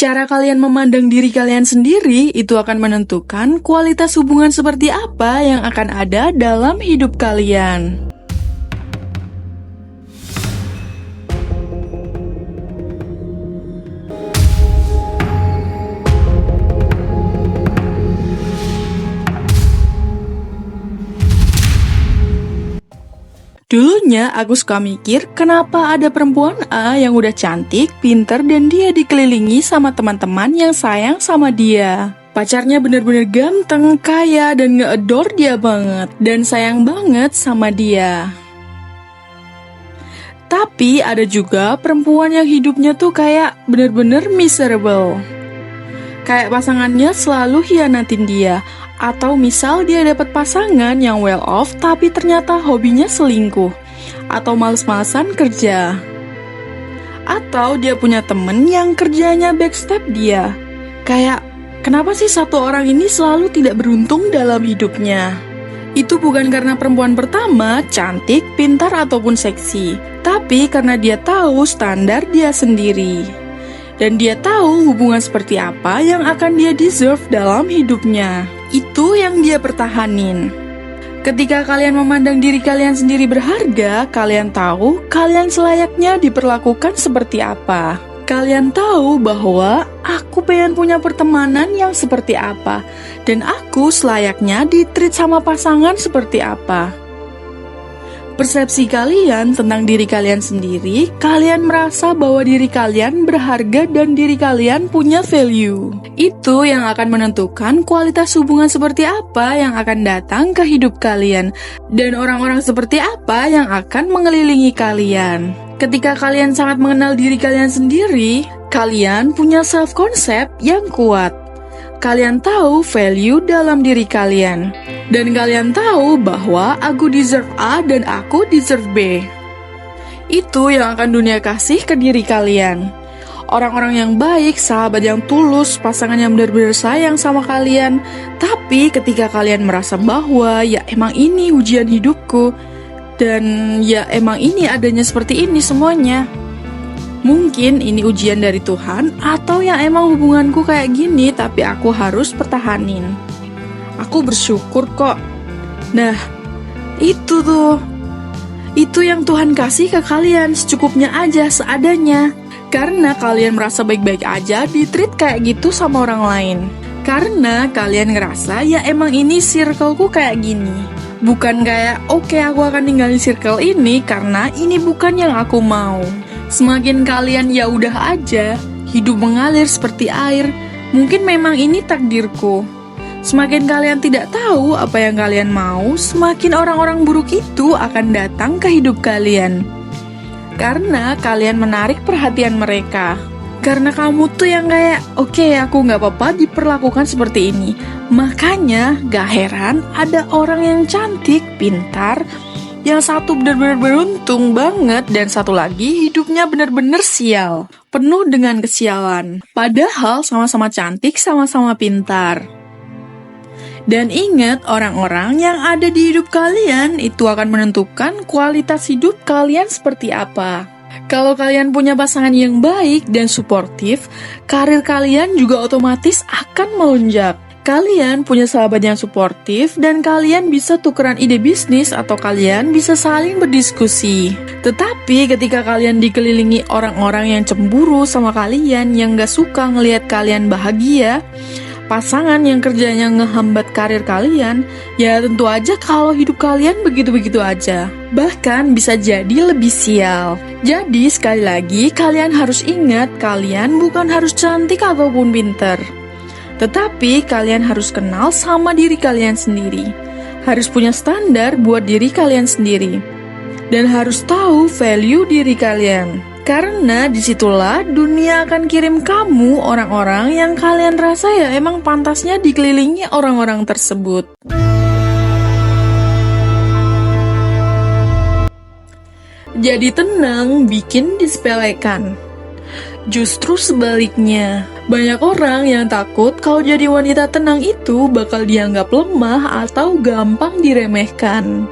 Cara kalian memandang diri kalian sendiri itu akan menentukan kualitas hubungan seperti apa yang akan ada dalam hidup kalian. Dulunya aku suka mikir kenapa ada perempuan A yang udah cantik, pinter, dan dia dikelilingi sama teman-teman yang sayang sama dia. Pacarnya bener-bener ganteng, kaya, dan nge-adore dia banget, dan sayang banget sama dia. Tapi ada juga perempuan yang hidupnya tuh kayak bener-bener miserable. Kayak pasangannya selalu hianatin dia. Atau misal dia dapat pasangan yang well off tapi ternyata hobinya selingkuh. Atau males-malesan kerja. Atau dia punya temen yang kerjanya backstab dia. Kayak, kenapa sih satu orang ini selalu tidak beruntung dalam hidupnya? Itu bukan karena perempuan pertama cantik, pintar, ataupun seksi. Tapi karena dia tahu standar dia sendiri. Dan dia tahu hubungan seperti apa yang akan dia deserve dalam hidupnya. Itu yang dia pertahanin. Ketika kalian memandang diri kalian sendiri berharga, kalian tahu kalian selayaknya diperlakukan seperti apa. Kalian tahu bahwa aku pengen punya pertemanan yang seperti apa. Dan aku selayaknya di-treat sama pasangan seperti apa. Persepsi kalian tentang diri kalian sendiri, kalian merasa bahwa diri kalian berharga dan diri kalian punya value. Itu yang akan menentukan kualitas hubungan seperti apa yang akan datang ke hidup kalian, dan orang-orang seperti apa yang akan mengelilingi kalian. Ketika kalian sangat mengenal diri kalian sendiri, kalian punya self-concept yang kuat. Kalian tahu value dalam diri kalian. Dan kalian tahu bahwa aku deserve A dan aku deserve B. Itu yang akan dunia kasih ke diri kalian. Orang-orang yang baik, sahabat yang tulus, pasangan yang benar-benar sayang sama kalian. Tapi ketika kalian merasa bahwa ya emang ini ujian hidupku, dan ya emang ini adanya seperti ini semuanya. Mungkin ini ujian dari Tuhan, atau yang emang hubunganku kayak gini, tapi aku harus pertahanin. Aku bersyukur kok. Nah, itu tuh. Itu yang Tuhan kasih ke kalian, secukupnya aja, seadanya. Karena kalian merasa baik-baik aja, di-treat kayak gitu sama orang lain. Karena kalian ngerasa, ya emang ini circleku kayak gini. Bukan kayak, oke, aku akan tinggalin circle ini, karena ini bukan yang aku mau. Semakin kalian ya udah aja, hidup mengalir seperti air, mungkin memang ini takdirku. Semakin kalian tidak tahu apa yang kalian mau, semakin orang-orang buruk itu akan datang ke hidup kalian. Karena kalian menarik perhatian mereka. Karena kamu tuh yang kayak, oke, aku gak apa-apa diperlakukan seperti ini. Makanya gak heran ada orang yang cantik, pintar, yang satu benar-benar beruntung banget, dan satu lagi hidupnya benar-benar sial, penuh dengan kesialan. Padahal sama-sama cantik, sama-sama pintar. Dan ingat, orang-orang yang ada di hidup kalian itu akan menentukan kualitas hidup kalian seperti apa. Kalau kalian punya pasangan yang baik dan suportif, karir kalian juga otomatis akan melonjak. Kalian punya sahabat yang suportif dan kalian bisa tukeran ide bisnis atau kalian bisa saling berdiskusi. Tetapi ketika kalian dikelilingi orang-orang yang cemburu sama kalian, yang gak suka ngelihat kalian bahagia, pasangan yang kerjanya ngehambat karir kalian, ya tentu aja kalau hidup kalian begitu-begitu aja. Bahkan bisa jadi lebih sial. Jadi sekali lagi, kalian harus ingat kalian bukan harus cantik ataupun pinter. Tetapi kalian harus kenal sama diri kalian sendiri. Harus punya standar buat diri kalian sendiri. Dan harus tahu value diri kalian. Karena disitulah dunia akan kirim kamu orang-orang yang kalian rasa ya emang pantasnya dikelilingi orang-orang tersebut. Jadi tenang bikin disepelekan. Justru sebaliknya, banyak orang yang takut kalau jadi wanita tenang itu bakal dianggap lemah atau gampang diremehkan.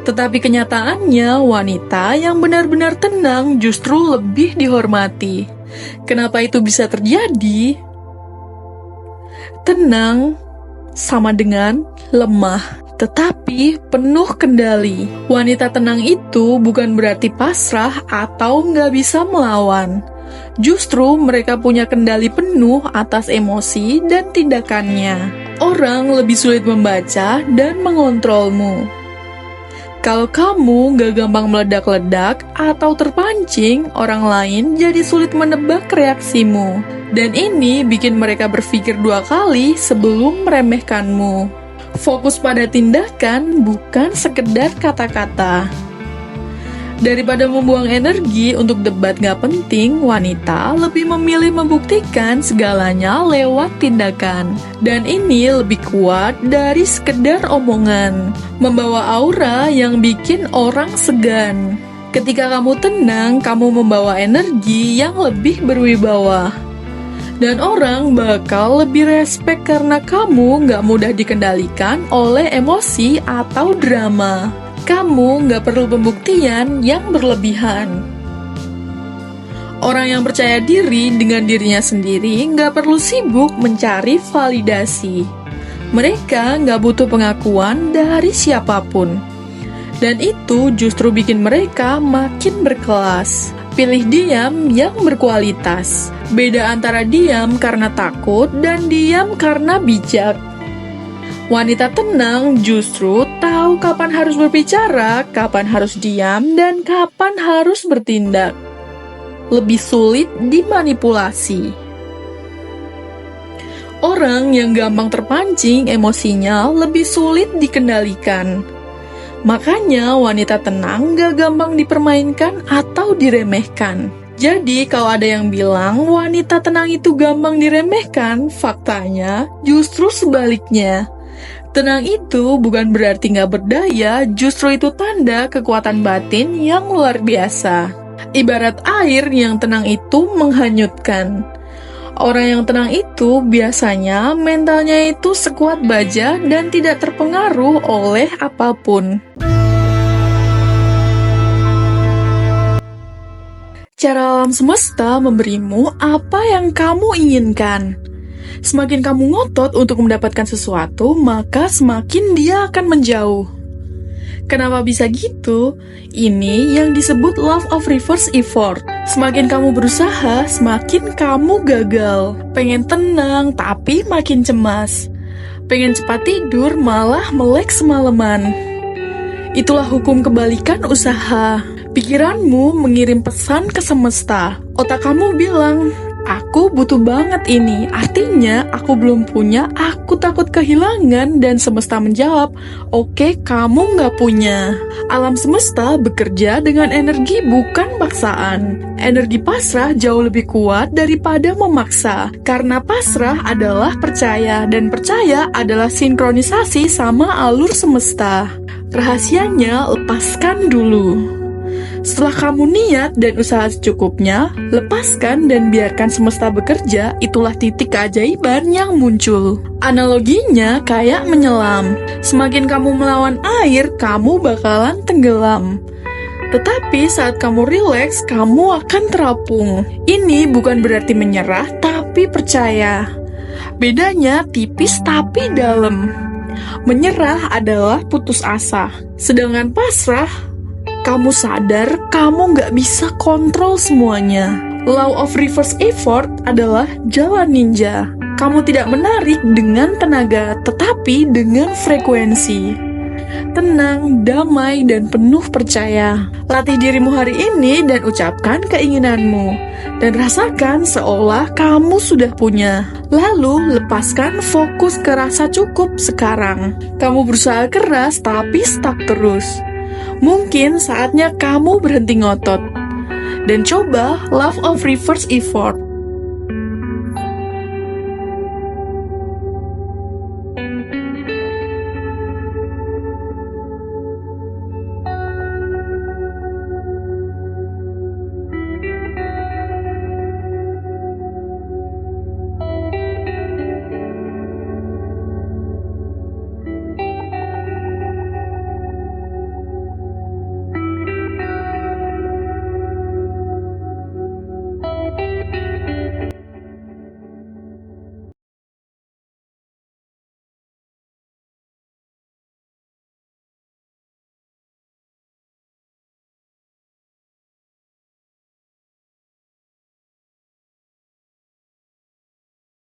Tetapi kenyataannya, wanita yang benar-benar tenang justru lebih dihormati. Kenapa itu bisa terjadi? Tenang sama dengan lemah, tetapi penuh kendali. Wanita tenang itu bukan berarti pasrah atau nggak bisa melawan. Justru mereka punya kendali penuh atas emosi dan tindakannya. Orang lebih sulit membaca dan mengontrolmu. Kalau kamu gak gampang meledak-ledak atau terpancing, orang lain jadi sulit menebak reaksimu. Dan ini bikin mereka berpikir 2 kali sebelum meremehkanmu. Fokus pada tindakan, bukan sekedar kata-kata. Daripada membuang energi untuk debat gak penting, wanita lebih memilih membuktikan segalanya lewat tindakan. Dan ini lebih kuat dari sekedar omongan. Membawa aura yang bikin orang segan. Ketika kamu tenang, kamu membawa energi yang lebih berwibawa. Dan orang bakal lebih respek karena kamu gak mudah dikendalikan oleh emosi atau drama. Kamu gak perlu pembuktian yang berlebihan. Orang yang percaya diri dengan dirinya sendiri gak perlu sibuk mencari validasi. Mereka gak butuh pengakuan dari siapapun. Dan itu justru bikin mereka makin berkelas. Pilih diam yang berkualitas. Beda antara diam karena takut dan diam karena bijak. Wanita tenang justru tahu kapan harus berbicara, kapan harus diam, dan kapan harus bertindak. Lebih sulit dimanipulasi. Orang yang gampang terpancing emosinya lebih sulit dikendalikan. Makanya wanita tenang gak gampang dipermainkan atau diremehkan. Jadi kalau ada yang bilang wanita tenang itu gampang diremehkan, faktanya justru sebaliknya. Tenang itu bukan berarti nggak berdaya, justru itu tanda kekuatan batin yang luar biasa. Ibarat air yang tenang itu menghanyutkan. Orang yang tenang itu biasanya mentalnya itu sekuat baja dan tidak terpengaruh oleh apapun. Cara alam semesta memberimu apa yang kamu inginkan. Semakin kamu ngotot untuk mendapatkan sesuatu, maka semakin dia akan menjauh. Kenapa bisa gitu? Ini yang disebut law of reverse effort. Semakin kamu berusaha, semakin kamu gagal. Pengen tenang, tapi makin cemas. Pengen cepat tidur, malah melek semalaman. Itulah hukum kebalikan usaha. Pikiranmu mengirim pesan ke semesta. Otak kamu bilang, aku butuh banget ini, artinya aku belum punya, aku takut kehilangan, dan semesta menjawab, oke, kamu nggak punya. Alam semesta bekerja dengan energi bukan paksaan. Energi pasrah jauh lebih kuat daripada memaksa, karena pasrah adalah percaya, dan percaya adalah sinkronisasi sama alur semesta. Rahasianya, lepaskan dulu. Setelah kamu niat dan usaha secukupnya, lepaskan dan biarkan semesta bekerja, itulah titik keajaiban yang muncul. Analoginya kayak menyelam. Semakin kamu melawan air, kamu bakalan tenggelam. Tetapi saat kamu rileks, kamu akan terapung. Ini bukan berarti menyerah, tapi percaya. Bedanya tipis tapi dalam. Menyerah adalah putus asa, sedangkan pasrah, kamu sadar kamu nggak bisa kontrol semuanya. Law of reverse effort adalah jalan ninja. Kamu tidak menarik dengan tenaga, tetapi dengan frekuensi. Tenang, damai, dan penuh percaya. Latih dirimu hari ini dan ucapkan keinginanmu. Dan rasakan seolah kamu sudah punya. Lalu, lepaskan fokus ke rasa cukup sekarang. Kamu berusaha keras, tapi stuck terus. Mungkin saatnya kamu berhenti ngotot dan coba law of reverse effort.